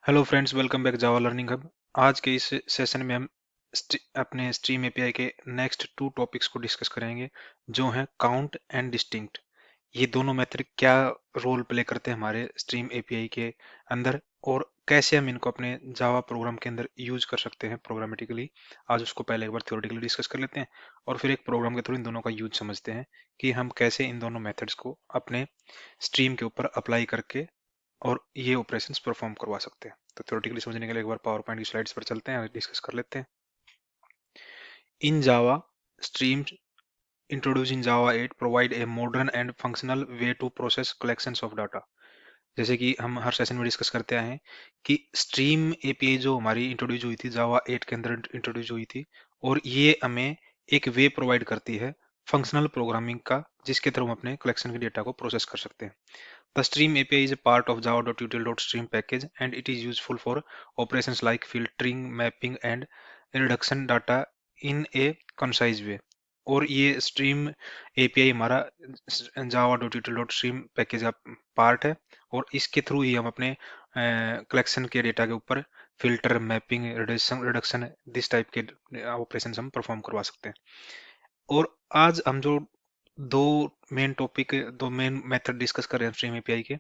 Hello friends, welcome back जावा learning hub. आज के इस सेशन में हम अपने स्ट्रीम एपीआई के नेक्स्ट टू टॉपिक्स को डिस्कस करेंगे, जो हैं काउंट एंड डिस्टिंक्ट। ये दोनों मेथड क्या रोल प्ले करते हैं हमारे स्ट्रीम एपीआई के अंदर, और कैसे हम इनको अपने जावा प्रोग्राम के अंदर यूज कर सकते हैं प्रोग्रामेटिकली। आज उसको पहले एक बार थ्योरेटिकली डिस्कस कर लेते हैं, और फिर एक प्रोग्राम के थ्रू इन दोनों का यूज समझते हैं कि हम कैसे इन दोनों मेथड्स को अपने स्ट्रीम के ऊपर अप्लाई करके और ये ऑपरेशंस परफॉर्म करवा सकते हैं। तो थ्योरेटिकली समझने के लिए एक बार पावर पॉइंट की स्लाइड्स पर चलते हैं और डिस्कस कर लेते हैं। इन जावा, streams introduced in Java 8 provide a modern and functional way to process collections of data। जैसे कि हम हर सेशन में डिस्कस करते आए हैं कि स्ट्रीम एपीआई जो हमारी इंट्रोड्यूस हुई थी जावा 8 के अंदर इंट्रोड्यूस हुई थी, और ये हमें एक वे प्रोवाइड करती है फंक्शनल प्रोग्रामिंग का, जिसके थ्रू हम अपने कलेक्शन के डेटा को प्रोसेस कर सकते हैं। The Stream API is a part of java.util.stream package, and it is useful for operations like filtering, mapping and reduction data in a concise way। और ये स्ट्रीम एपीआई हमारा java.util.stream पैकेज का part है, और इसके थ्रू ही हम अपने collection के डेटा के ऊपर filter, mapping, reduction this type के ऑपरेशंस हम परफॉर्म करवा सकते हैं। और आज हम जो दो दो मेन मेथड डिस्कस कर रहे हैं स्ट्रीम एपीआई के,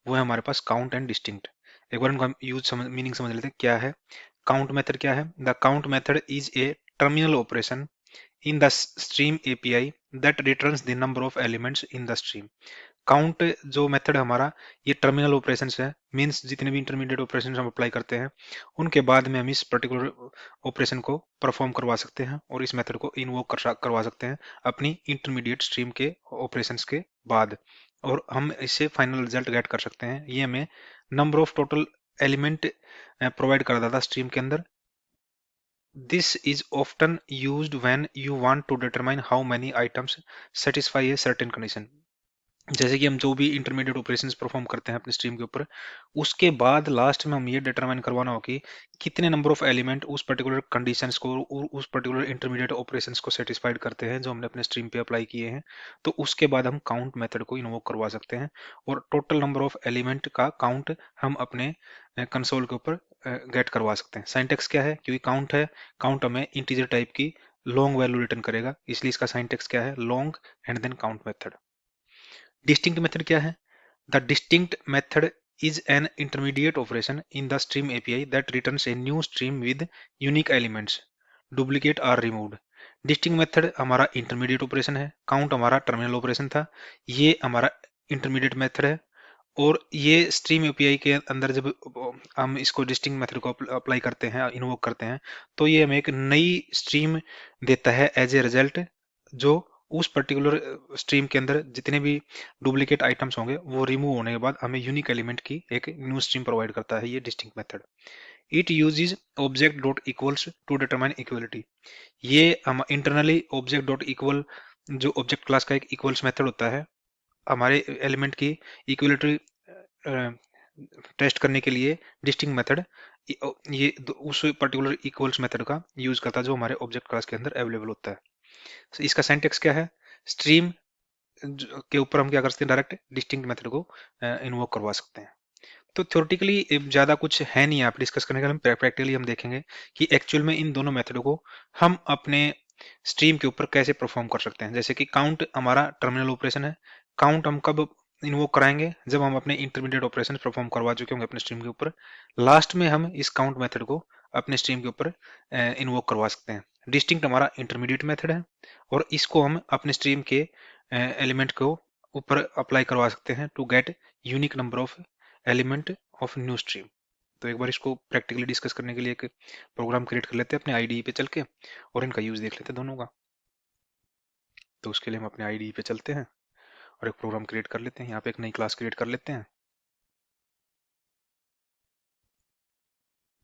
वो है हमारे पास काउंट एंड डिस्टिंक्ट। एक बार इनका मीनिंग समझ लेते हैं क्या है। काउंट मेथड क्या है? The count method is a terminal operation in the stream API that returns the number of elements in the stream। Count जो मेथड हमारा, ये टर्मिनल ऑपरेशन है, मींस जितने भी इंटरमीडिएट ऑपरेशन हम अप्लाई करते हैं उनके बाद में हम इस पर्टिकुलर ऑपरेशन को परफॉर्म करवा सकते हैं, और इस मेथड को इन्वोक करवा सकते हैं अपनी इंटरमीडिएट स्ट्रीम के ऑपरेशंस के बाद, और हम इससे फाइनल रिजल्ट गेट कर सकते हैं। ये हमें number of total element provide करता था स्ट्रीम के अंदर। This is often used when you want to determine how many items satisfy a certain condition। जैसे कि हम जो भी इंटरमीडिएट ऑपरेशंस परफॉर्म करते हैं अपने स्ट्रीम के ऊपर, उसके बाद लास्ट में हम ये डिटरमाइन करवाना हो कि कितने नंबर ऑफ एलिमेंट उस पर्टिकुलर कंडीशंस को और उस पर्टिकुलर इंटरमीडिएट ऑपरेशंस को सेटिस्फाइड करते हैं जो हमने अपने स्ट्रीम पे अप्लाई किए हैं। तो उसके बाद हम काउंट मेथड को इन्वोक करवा सकते हैं, और टोटल नंबर ऑफ एलिमेंट का काउंट हम अपने कंसोल के ऊपर गेट करवा सकते हैं। साइंटेक्स क्या है? क्योंकि काउंट है, काउंट हमें इंटीजर टाइप की लॉन्ग वैल्यू रिटर्न करेगा, इसलिए इसका साइंटेक्स क्या है? Long and then count method. Distinct method क्या है? The distinct method is an intermediate operation in the stream API that returns a new stream with unique elements। Duplicate are removed। Distinct method हमारा intermediate operation है, count हमारा terminal operation था, ये हमारा intermediate method है। और ये stream API के अंदर जब हम इसको डिस्टिंक्ट मेथड को अप्लाई करते हैं, इन्वोक करते हैं, तो ये हमें एक नई स्ट्रीम देता है एज ए रिजल्ट, जो उस पर्टिकुलर स्ट्रीम के अंदर जितने भी डुप्लीकेट आइटम्स होंगे वो रिमूव होने के बाद हमें यूनिक एलिमेंट की एक न्यू स्ट्रीम प्रोवाइड करता है ये distinct method. It uses object dot equals to determine equality. ये हम इंटरनली ऑब्जेक्ट डॉट इक्वल, जो ऑब्जेक्ट क्लास का एक इक्वल्स मेथड होता है, हमारे एलिमेंट की इक्वलिटी टेस्ट करने के लिए डिस्टिंक्ट मेथड ये उस पर्टिकुलर इक्वल्स मेथड का यूज करता है जो हमारे ऑब्जेक्ट क्लास के अंदर अवेलेबल होता है। So, इसका सिंटैक्स क्या है? स्ट्रीम के ऊपर हम क्या कर सकते हैं? डायरेक्ट डिस्टिंक्ट मेथड को इन्वोक करवा सकते हैं। तो थ्योरेटिकली ज्यादा कुछ है नहीं आप डिस्कस करने के लिए, हम प्रैक्टिकली हम देखेंगे कि एक्चुअल में इन दोनों मेथडों को हम अपने स्ट्रीम के ऊपर कैसे परफॉर्म कर सकते हैं। जैसे कि काउंट हमारा टर्मिनल ऑपरेशन है, काउंट हम कब इन्वोक कराएंगे? जब हम अपने इंटरमीडिएट ऑपरेशन परफॉर्म करवा चुके होंगे अपने स्ट्रीम के ऊपर, लास्ट में हम इस काउंट मेथड को अपने स्ट्रीम के ऊपर इन्वोक करवा सकते हैं। डिस्टिंक्ट हमारा इंटरमीडिएट मेथड है, और इसको हम अपने स्ट्रीम के एलिमेंट को ऊपर अप्लाई करवा सकते हैं to get unique number of element of new stream. तो एक बार इसको प्रैक्टिकली डिस्कस करने के लिए एक प्रोग्राम क्रिएट कर लेते हैं अपने आईडीई पे चल के, और इनका यूज देख लेते हैं दोनों का। तो उसके लिए हम अपने आईडीई पे चलते हैं और एक प्रोग्राम क्रिएट कर लेते हैं। यहाँ पे एक नई क्लास क्रिएट कर लेते हैं,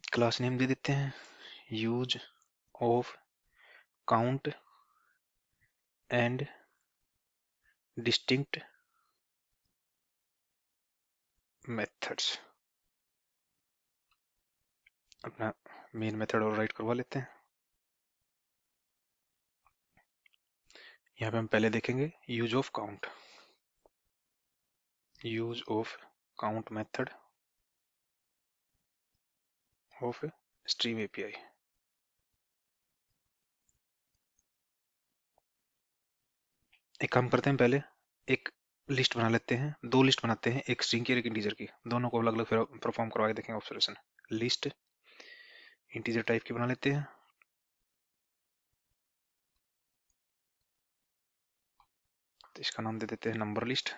क्लास नेम दे देते हैं use of count and distinct methods. अपना मेन मेथड और राइट करवा लेते हैं। यहाँ पे हम पहले देखेंगे use of count. Use of count method of stream API. एक काम करते हैं, पहले एक लिस्ट बना लेते हैं, दो लिस्ट बनाते हैं, एक स्ट्रिंग की और एक इंटीजर की, दोनों को अलग अलग फिर परफॉर्म करवा के देखेंगे ऑब्जर्वेशन। लिस्ट इंटीजर टाइप की बना लेते हैं, तो इसका नाम दे देते हैं नंबर लिस्ट।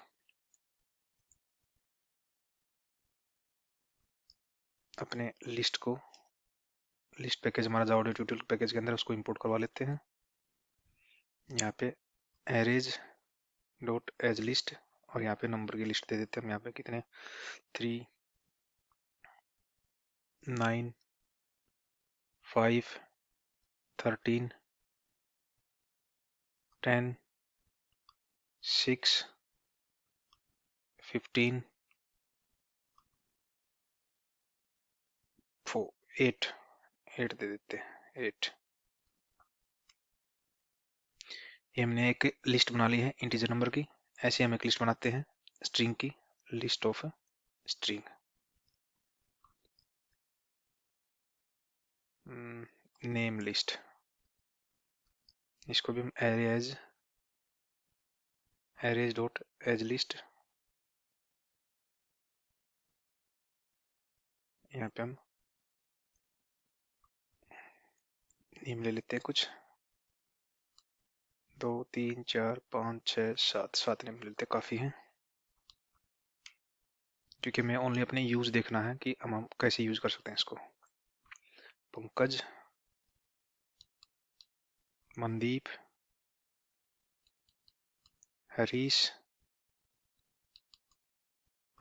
अपने लिस्ट को, लिस्ट पैकेज हमारा जावा ट्यूटोरियल पैकेज के अंदर, उसको इंपोर्ट करवा लेते हैं। यहाँ पे एरेज डॉट एज लिस्ट, और यहाँ पे नंबर की लिस्ट दे देते हैं हम, यहाँ पे कितने 3 9 5 13 10 6 15 4 8 8 दे देते हैं 8। ये हमने एक लिस्ट बना ली है इंटीजर नंबर की। ऐसे हम एक लिस्ट बनाते हैं स्ट्रिंग की, list of string, name list. इसको भी हम एरेज डॉट एज लिस्ट, यहाँ पे हम नेम ले लेते हैं कुछ, 2 3 4 5 6 7 7 नेम ले लेते हैं, काफी है, क्योंकि हमें ओनली अपने यूज देखना है कि हम कैसे यूज कर सकते हैं इसको। पंकज, मनदीप, हरीश,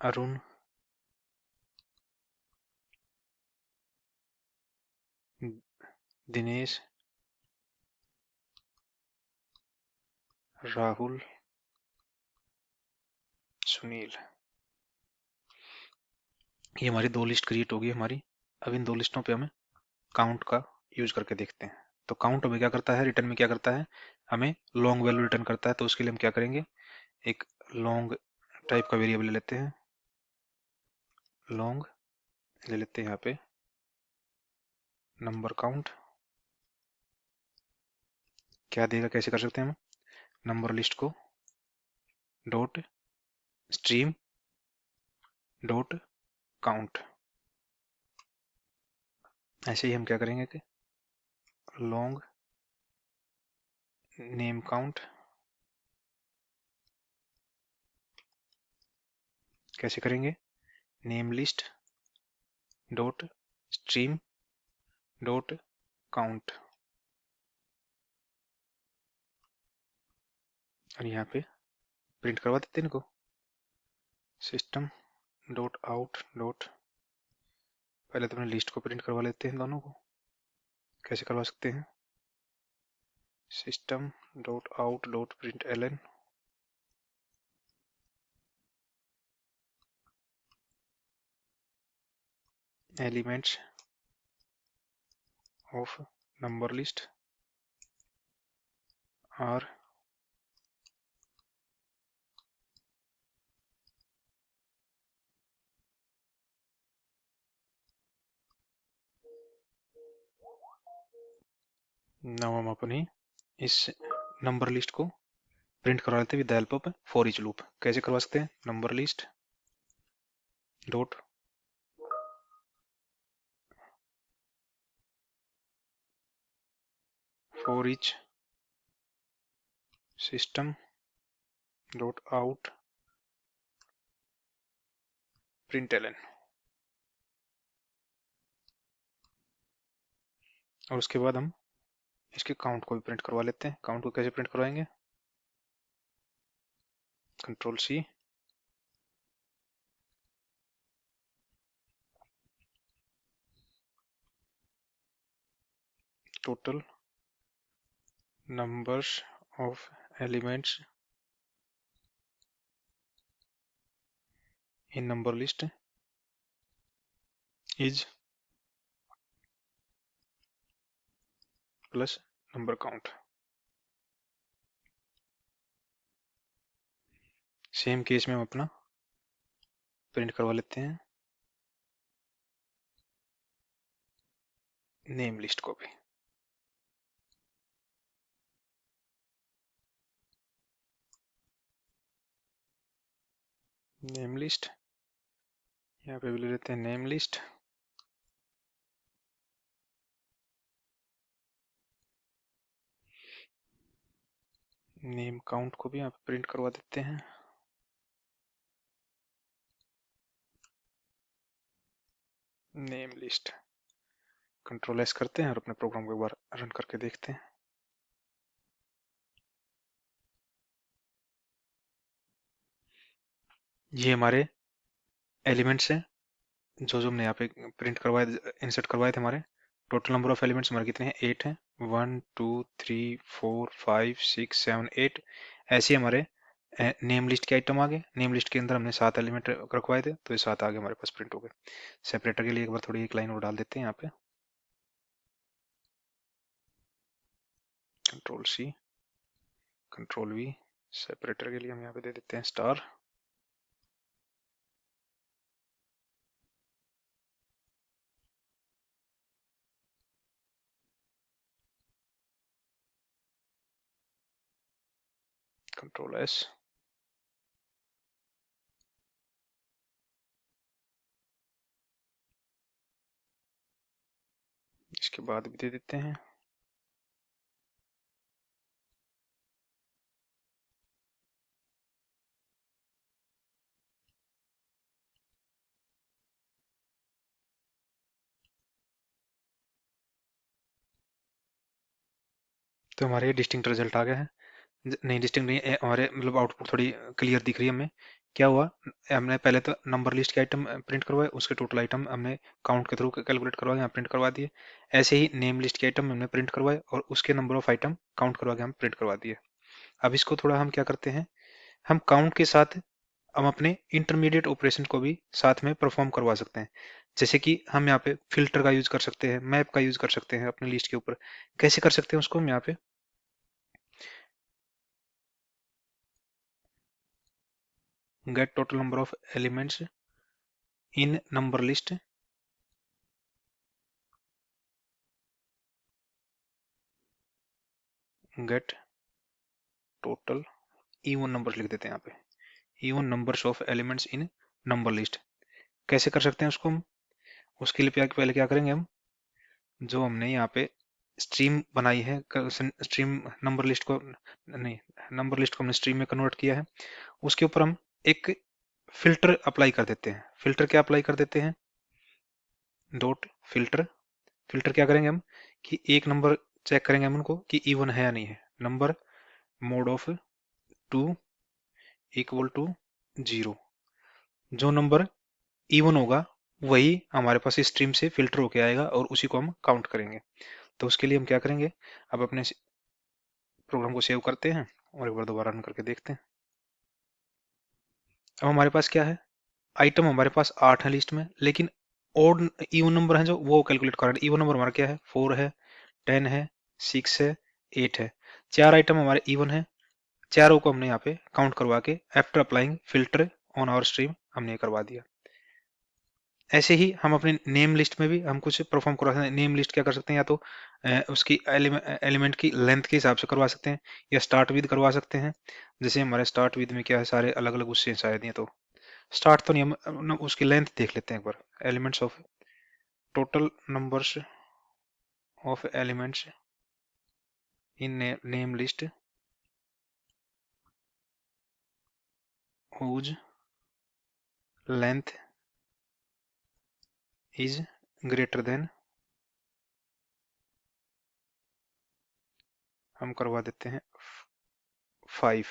अरुण, दिनेश, राहुल, सुनील। ये हमारी दो लिस्ट क्रिएट होगी हमारी। अब इन दो लिस्टों पे हमें काउंट का यूज करके देखते हैं। तो काउंट हमें क्या करता है, रिटर्न में क्या करता है, हमें लॉन्ग वैल्यू रिटर्न करता है। तो उसके लिए हम क्या करेंगे, एक लॉन्ग टाइप का वेरिएबल ले लेते हैं, लॉन्ग ले लेते हैं, यहाँ पे नंबर काउंट। क्या देगा, कैसे कर सकते हैं हम, number list co dot stream dot count. ऐसे ही हम क्या करेंगे कि लॉन्ग नेम काउंट, कैसे करेंगे, name list dot stream dot count, और यहाँ पे प्रिंट करवा देते हैं इनको, सिस्टम डॉट आउट डॉट, पहले तो अपने लिस्ट को प्रिंट करवा लेते हैं दोनों को। कैसे करवा सकते हैं, system dot out dot println, elements of number list are now. हम अपनी इस नंबर लिस्ट को प्रिंट करवा लेते हैं with the help of for each loop. कैसे करवा सकते हैं, number list dot for each system dot out println, और उसके बाद हम इसके काउंट को भी प्रिंट करवा लेते हैं। काउंट को कैसे प्रिंट करवाएंगे, control C, total numbers of elements in number list is plus number count. Same case में हम अपना प्रिंट करवा लेते हैं, नेम लिस्ट को भी। नेम लिस्ट, यहाँ पे भी ले लेते हैं नेम लिस्ट। नेम काउंट को भी यहाँ पे प्रिंट करवा देते हैं। नेम लिस्ट, कंट्रोल एस करते हैं और अपने प्रोग्राम को एक बार रन करके देखते हैं। ये हमारे एलिमेंट्स हैं जो जो हमने यहाँ पे प्रिंट करवाए, इंसर्ट करवाए थे। हमारे टोटल नंबर ऑफ एलिमेंट्स हमारे कितने हैं? 8 हैं। 1 2 3 4 5 6 7 8 ऐसे हमारे नेम लिस्ट के आइटम आ गए। नेम लिस्ट के अंदर हमने 7 एलिमेंट रखवाए थे, तो ये 7 आगे हमारे पास प्रिंट हो गए। सेपरेटर के लिए एक बार थोड़ी एक लाइन और डाल देते हैं यहाँ पे, control C, control V. Separator के लिए हम यहाँ पे दे देते हैं स्टार। कंट्रोल एस, इसके बाद भी दे देते हैं तो हमारे डिस्टिंक्ट रिजल्ट आ गया है। नहीं, डिस्टिंक्ट नहीं, हमारे मतलब आउटपुट थोड़ी क्लियर दिख रही है हमें। क्या हुआ, हमने पहले तो नंबर लिस्ट के आइटम प्रिंट करवाए, उसके टोटल आइटम हमने काउंट के थ्रू कैलकुलेट करवा के यहाँ प्रिंट करवा दिए। ऐसे ही नेम लिस्ट के आइटम हमने प्रिंट करवाए और उसके नंबर ऑफ आइटम काउंट करवा के हम प्रिंट करवा दिए। अब इसको थोड़ा हम क्या करते हैं, हम काउंट के साथ हम अपने इंटरमीडिएट ऑपरेशन को भी साथ में परफॉर्म करवा सकते हैं। जैसे कि हम यहाँ पे फिल्टर का यूज कर सकते हैं, मैप का यूज कर सकते हैं अपने लिस्ट के ऊपर। कैसे कर सकते हैं उसको हम यहाँ पे, get total number of elements in number list, get total even numbers लिख देते हैं यहाँ पे, even numbers of elements in number list. कैसे कर सकते हैं उसको हम, उसके लिए पहले क्या करेंगे हम, जो हमने यहाँ पे स्ट्रीम बनाई है, स्ट्रीम नंबर लिस्ट को, नहीं, नंबर लिस्ट को हमने स्ट्रीम में कन्वर्ट किया है, उसके ऊपर हम एक फिल्टर अप्लाई कर देते हैं। फिल्टर क्या अप्लाई कर देते हैं, डॉट फिल्टर। फिल्टर क्या करेंगे हम कि एक नंबर चेक करेंगे हम उनको कि इवन है या नहीं है। Number mod of 2 equal to 0। जो नंबर इवन होगा वही हमारे पास स्ट्रीम से फिल्टर होके आएगा और उसी को हम काउंट करेंगे। तो उसके लिए हम क्या करेंगे, अब अपने प्रोग्राम को सेव करते हैं और एक बार दोबारा रन करके देखते हैं। अब हमारे पास क्या है, आइटम हमारे पास 8 है लिस्ट में, लेकिन ओड इवन नंबर है जो वो कैलकुलेट कर रहे हैं। इवन नंबर हमारा क्या है, 4 है, 10 है, 6 है, 8 है। 4 आइटम हमारे इवन है, चारों को हमने यहाँ पे काउंट करवा के after applying filter on our stream हमने करवा दिया। ऐसे ही हम अपने नेम लिस्ट में भी हम कुछ परफॉर्म करवा सकते हैं। नेम लिस्ट क्या कर सकते हैं, या तो उसकी एलिमेंट की लेंथ के हिसाब से करवा सकते हैं, या स्टार्ट विद करवा सकते हैं। जैसे हमारे स्टार्ट विद में क्या है, सारे अलग अलग उससे शायद हैं, तो स्टार्ट तो नहीं, हम उसकी लेंथ देख लेते हैं एक बार। Elements of total numbers of elements in name list whose length is greater than, हम करवा देते हैं 5।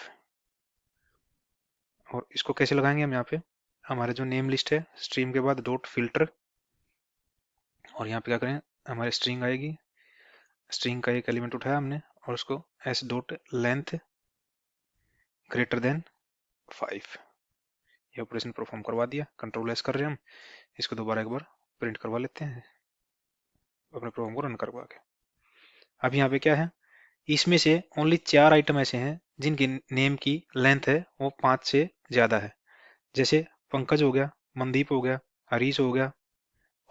और इसको कैसे लगाएंगे हम यहाँ पे, हमारे जो नेम लिस्ट है स्ट्रीम के बाद डॉट फिल्टर, और यहाँ पे क्या करें, हमारी स्ट्रिंग आएगी, स्ट्रिंग का एक एलिमेंट उठाया हमने और उसको S dot length greater than 5, ये ऑपरेशन परफॉर्म करवा दिया। कंट्रोल एस कर रहे हैं हम, इसको दोबारा एक बार प्रिंट करवा लेते हैं अपने प्रोग्राम को रन करवा के। अब यहाँ पे क्या है, इसमें से ओनली 4 आइटम ऐसे हैं जिनकी नेम की लेंथ है वो 5 से ज्यादा है। जैसे पंकज हो गया, मनदीप हो गया, हरीश हो गया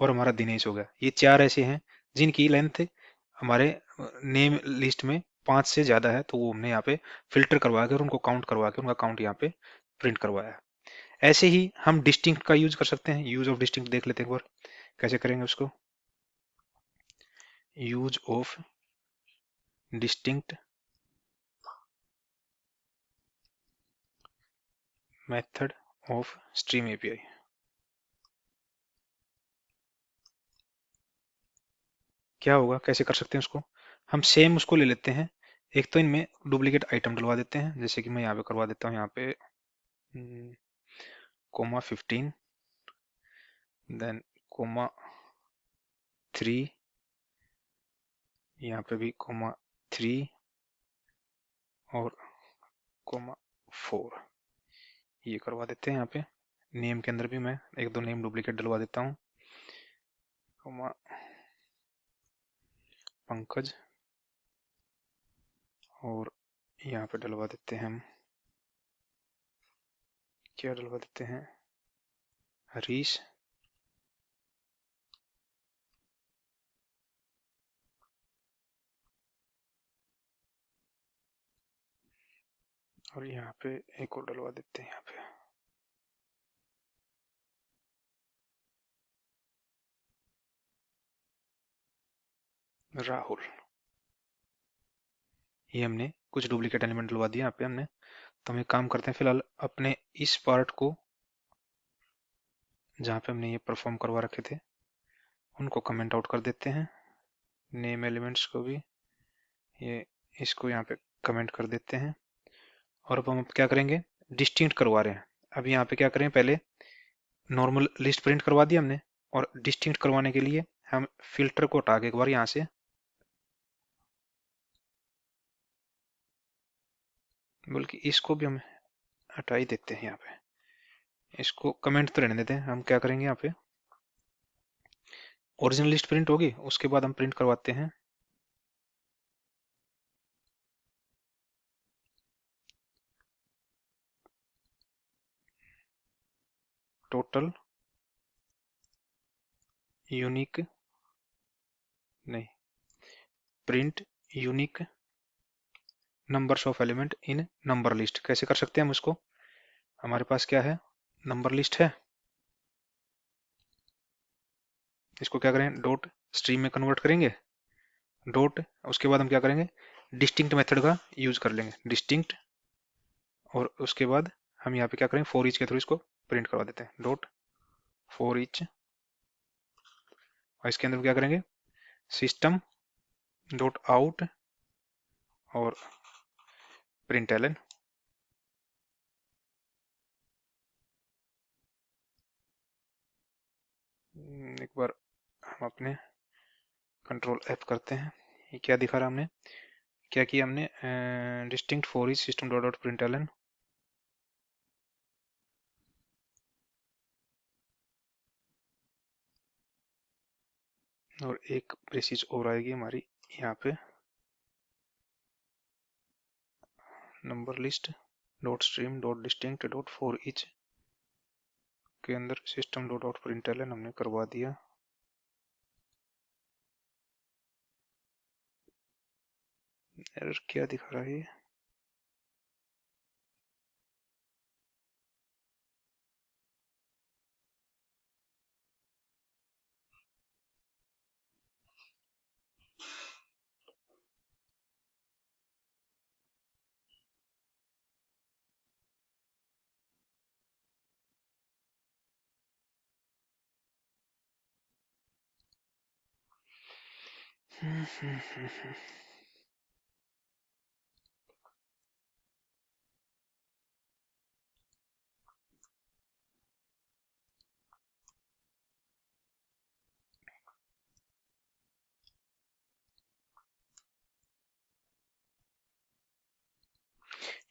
और हमारा दिनेश हो गया। ये 4 ऐसे हैं जिनकी लेंथ हमारे नेम लिस्ट में 5 से ज़्यादा है, तो वो हमने यहाँ पे फिल्टर करवा के और उनको काउंट करवा के उनका काउंट यहाँ पे प्रिंट करवाया है। ऐसे ही हम डिस्टिंक्ट का यूज कर सकते हैं। यूज ऑफ डिस्टिंक्ट देख लेते हैं एक बार, कैसे करेंगे उसको। Use of distinct method of stream API. क्या होगा, कैसे कर सकते हैं उसको। हम सेम उसको ले लेते हैं। एक तो इनमें डुप्लीकेट आइटम डलवा देते हैं, जैसे कि मैं यहाँ पे करवा देता हूँ, यहाँ पे कोमा 15, देन कोमा 3, यहाँ पे भी कोमा 3 और कोमा 4, ये करवा देते हैं। यहाँ पे नेम के अंदर भी मैं एक दो नेम डुप्लीकेट डलवा देता हूँ, कोमा पंकज, और यहाँ पे डलवा देते हैं हम, क्या डलवा देते हैं, हरीश, और यहाँ पे एक और डलवा देते हैं, यहाँ पे राहुल। ये हमने कुछ डुप्लीकेट एलिमेंट डलवा दिया यहाँ पे हमने। तो हम एक काम करते हैं, फिलहाल अपने इस पार्ट को जहाँ पे हमने ये परफॉर्म करवा रखे थे उनको कमेंट आउट कर देते हैं। नेम एलिमेंट्स को भी, ये इसको यहाँ पे कमेंट कर देते हैं। और अब हम क्या करेंगे, डिस्टिंक्ट करवा रहे हैं। अब यहाँ पे क्या करें, पहले नॉर्मल लिस्ट प्रिंट करवा दी हमने, और डिस्टिंक्ट करवाने के लिए हम फिल्टर को हटा के एक बार यहाँ से, बल्कि इसको भी हम हटा ही देते हैं। यहाँ पे इसको कमेंट तो रहने देते हैं। हम क्या करेंगे, यहाँ पे ओरिजिनल लिस्ट प्रिंट होगी, उसके बाद हम प्रिंट करवाते हैं टोटल यूनिक, नहीं, print unique numbers of element in number list. कैसे कर सकते हैं हम उसको, हमारे पास क्या है, नंबर लिस्ट है, इसको क्या करें, डॉट स्ट्रीम में कन्वर्ट करेंगे, डॉट, उसके बाद हम क्या करेंगे, डिस्टिंक्ट मेथड का यूज कर लेंगे, डिस्टिंक्ट, और उसके बाद हम यहाँ पे क्या करें, फॉर ईच के थ्रू इसको प्रिंट करवा देते हैं, डॉट फॉर ईच, और इसके अंदर क्या करेंगे, सिस्टम डॉट आउट और प्रिंट एलन। एक बार हम अपने कंट्रोल एफ करते हैं, ये क्या दिखा रहा हमने, क्या किया हमने, distinct for each system dot out println, और एक प्रेसिज और आएगी हमारी यहाँ पे, number list dot stream dot distinct dot for each के अंदर system dot out println हमने करवा दिया। एरर क्या दिखा रहा है ये,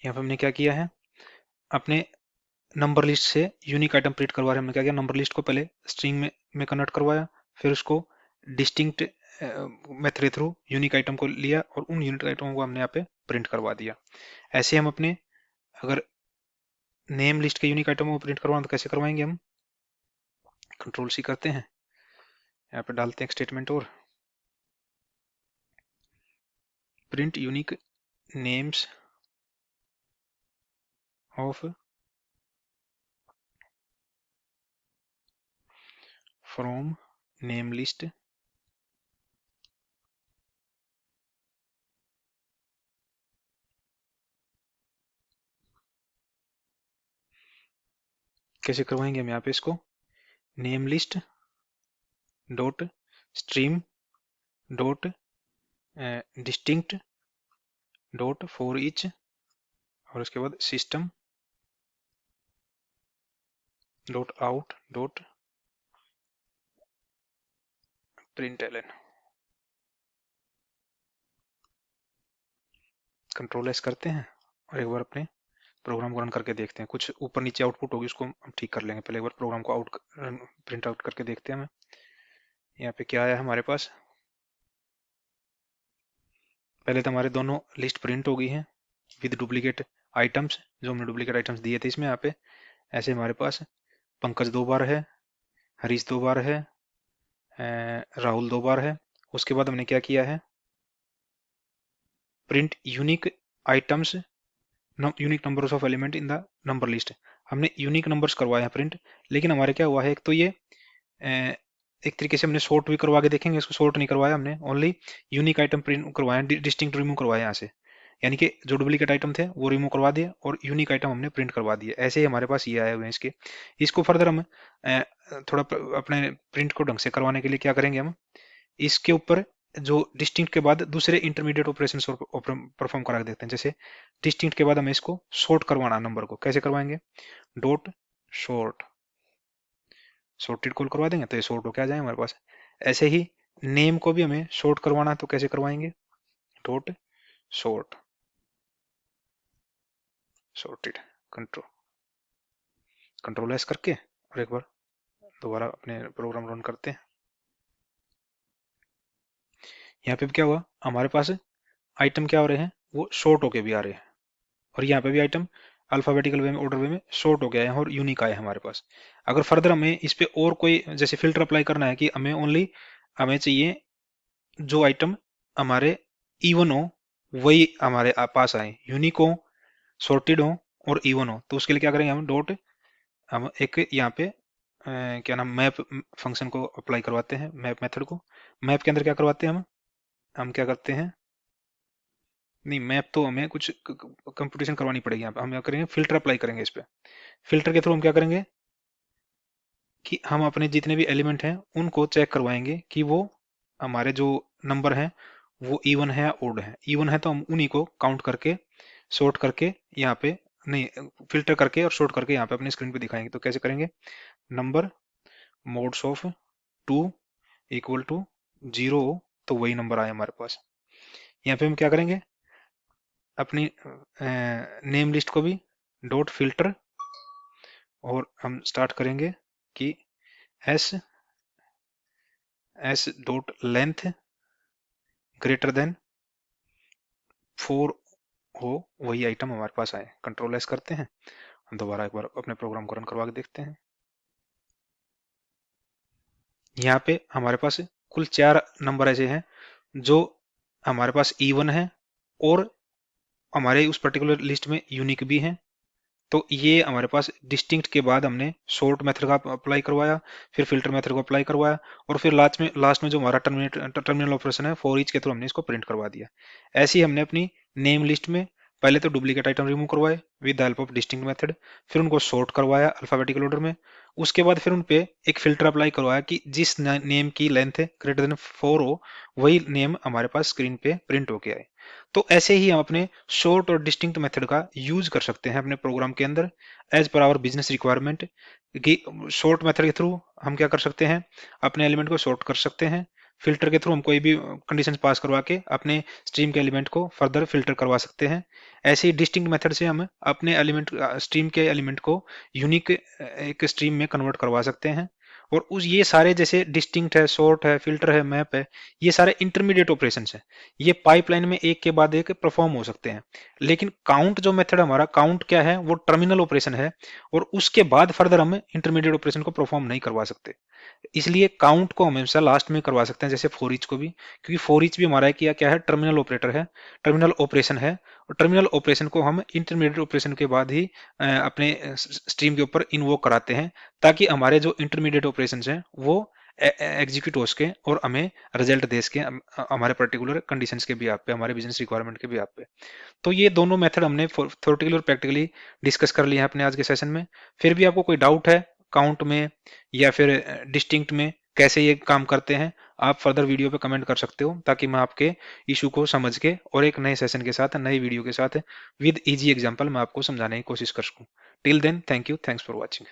यहाँ पे हमने क्या किया है, अपने नंबर लिस्ट से यूनिक आइटम प्रिंट करवा रहे हैं। हमने क्या किया, नंबर लिस्ट को पहले स्ट्रिंग में कन्वर्ट करवाया, फिर उसको डिस्टिंक्ट मेथड के थ्रू यूनिक आइटम को लिया और उन यूनिक आइटमों को हमने यहाँ पे प्रिंट करवा दिया। ऐसे हम अपने, अगर नेम लिस्ट के यूनिक आइटमों को प्रिंट करवाना तो कैसे करवाएंगे, हम कंट्रोल सी करते हैं, यहाँ पे डालते हैं एक स्टेटमेंट और, print unique names of from name list कैसे करवाएंगे हम यहाँ पे इसको, name list dot stream dot distinct dot for each, और उसके बाद system dot out dot println. Control S करते हैं और एक बार अपने प्रोग्राम को रन करके देखते हैं। कुछ ऊपर नीचे आउटपुट होगी, उसको हम ठीक कर लेंगे। पहले एक बार प्रोग्राम को प्रिंट आउट करके देखते हैं। हमें यहाँ पे क्या आया हमारे पास, पहले तो हमारे दोनों लिस्ट प्रिंट हो गई हैं विद डुप्लीकेट आइटम्स, जो हमने डुप्लीकेट आइटम्स दिए थे इसमें। यहाँ पे ऐसे हमारे पास पंकज 2 बार है, हरीश 2 बार है, राहुल 2 बार है। उसके बाद हमने क्या किया है, print unique items unique numbers of element in the number list. हमने यूनिक नंबर्स करवाए हैं प्रिंट, लेकिन हमारे क्या हुआ है, एक तो ये एक तरीके से हमने सॉर्ट भी करवा के देखेंगे, इसको सॉर्ट नहीं करवाया हमने, ओनली यूनिक आइटम प्रिंट करवाया, डिस्टिंक्ट रिमूव करवाया यहाँ से। यानी कि जो डुप्लीकेट आइटम थे वो रिमूव करवा दिए और यूनिक आइटम हमने प्रिंट करवा दिए। ऐसे ही हमारे पास ये आए हुए हैं इसके। इसको फर्दर हम थोड़ा अपने प्रिंट को ढंग से करवाने के लिए क्या करेंगे, हम इसके ऊपर जो डिस्टिंक्ट के बाद दूसरे इंटरमीडिएट ऑपरेशन परफॉर्म करा देते हैं। जैसे डिस्टिंक्ट के बाद हमें इसको सॉर्ट करवाना, नंबर को कैसे करवाएंगे, डॉट सॉर्ट, सॉर्टेड कॉल करवा देंगे तो ये सॉर्ट होकर आ जाए हमारे पास। ऐसे ही नेम को भी हमें सॉर्ट करवाना है तो कैसे करवाएंगे, dot sort sorted, control S करके और एक बार दोबारा अपने प्रोग्राम रन करते हैं। यहाँ पे क्या हुआ, हमारे पास आइटम क्या हो रहे हैं, वो शॉर्ट होके भी आ रहे हैं, और यहाँ पे भी आइटम अल्फाबेटिकल वे में, ऑर्डर वे में शॉर्ट हो गया है और यूनिक आया है हमारे पास। अगर फर्दर हमें इस पे और कोई जैसे फिल्टर अप्लाई करना है कि हमें ओनली हमें चाहिए जो आइटम हमारे इवन हो वही हमारे पास आए, यूनिक हो, सॉर्टेड हो और इवन हो, तो उसके लिए क्या करेंगे, हम डॉट, हम एक यहाँ पे क्या नाम, मैप फंक्शन को अप्लाई करवाते हैं, मैप मेथड को। मैप के अंदर क्या करवाते हैं, हम क्या करते हैं, नहीं मैप तो हमें कुछ कंप्यूटेशन करवानी पड़ेगी। यहाँ पे हम क्या करेंगे, फिल्टर अप्लाई करेंगे इस पे। फिल्टर के थ्रू हम क्या करेंगे कि हम अपने जितने भी एलिमेंट हैं उनको चेक करवाएंगे कि वो हमारे जो नंबर हैं वो इवन है या ओड है। इवन है तो हम उन्हीं को काउंट करके सॉर्ट करके यहाँ पे, नहीं फिल्टर करके और सॉर्ट करके यहाँ पे अपने स्क्रीन पे दिखाएंगे। तो कैसे करेंगे, number mods of 2 equal to 0, तो वही नंबर आए हमारे पास। यहाँ पे हम क्या करेंगे, अपनी नेम लिस्ट को भी डॉट फिल्टर, और हम स्टार्ट करेंगे कि S dot length greater than 4 हो, वही आइटम हमारे पास आए। कंट्रोल एस करते हैं, हम दोबारा एक बार अपने प्रोग्राम को रन करवा के देखते हैं। यहाँ पे हमारे पास कुल 4 नंबर ऐसे हैं जो हमारे पास इवन है और हमारे उस पर्टिकुलर लिस्ट में यूनिक भी हैं। तो ये हमारे पास डिस्टिंक्ट के बाद हमने सॉर्ट मेथड का अप्लाई करवाया, फिर फिल्टर मेथड को अप्लाई करवाया, और फिर लास्ट में जो हमारा टर्मिनल ऑपरेशन है फॉर ईच के थ्रू हमने इसको प्रिंट करवा दिया। ऐसे ही हमने अपनी नेम लिस्ट में पहले तो डुप्लीकेट आइटम रिमूव करवाए with the help of distinct method, फिर उनको सॉर्ट करवाया अल्फाबेटिकल ऑर्डर में। उसके बाद फिर उन पे एक फिल्टर अप्लाई करवाया कि जिस नेम की लेंथ ग्रेटर देन 4 हो वही नेम हमारे पास स्क्रीन पे प्रिंट होके आए। तो ऐसे ही हम अपने शॉर्ट और डिस्टिंक्ट मेथड का यूज कर सकते हैं अपने प्रोग्राम के अंदर as per our business requirement. कि शॉर्ट मेथड के थ्रू हम क्या कर सकते हैं, अपने एलिमेंट को शॉर्ट कर सकते हैं। फिल्टर के थ्रू हम कोई भी कंडीशन पास करवा के अपने स्ट्रीम के एलिमेंट को फर्दर फिल्टर करवा सकते हैं। ऐसे ही डिस्टिंक्ट मेथड से हम अपने एलिमेंट स्ट्रीम के एलिमेंट को यूनिक एक स्ट्रीम में कन्वर्ट करवा सकते हैं। और उस ये सारे जैसे डिस्टिंक्ट है, सॉर्ट है, फिल्टर है, मैप है, ये सारे इंटरमीडिएट ऑपरेशन है। ये पाइपलाइन में एक के बाद एक परफॉर्म हो सकते हैं। लेकिन काउंट जो मेथड हमारा, काउंट क्या है, वो टर्मिनल ऑपरेशन है, और उसके बाद फर्दर हम इंटरमीडिएट ऑपरेशन को परफॉर्म नहीं करवा सकते। इसलिए काउंट को हम हमेशा लास्ट में करवा सकते हैं, जैसे फॉर ईच को भी, क्योंकि फॉर ईच भी हमारा क्या क्या है, टर्मिनल ऑपरेटर है, टर्मिनल ऑपरेशन है। और टर्मिनल ऑपरेशन को हम इंटरमीडिएट ऑपरेशन के बाद ही अपने स्ट्रीम के ऊपर इन्वोक कराते हैं, ताकि हमारे जो इंटरमीडिएट ऑपरेशन हैं वो एग्जीक्यूट हो सके और हमें रिजल्ट दे सके, हमारे पर्टिकुलर कंडीशंस के भी आप पे, हमारे बिजनेस रिक्वायरमेंट के भी आप पे। तो ये दोनों मेथड हमने थ्योरेटिकली और प्रैक्टिकली डिस्कस कर लिया है अपने आज के सेशन में। फिर भी आपको कोई डाउट है काउंट में या फिर डिस्टिंक्ट में कैसे ये काम करते हैं, आप फर्दर वीडियो पे कमेंट कर सकते हो, ताकि मैं आपके इशू को समझ के और एक नए सेशन के साथ, नई वीडियो के साथ विद इजी एग्जांपल मैं आपको समझाने की कोशिश कर सकूं। Till then, thank you, thanks for watching.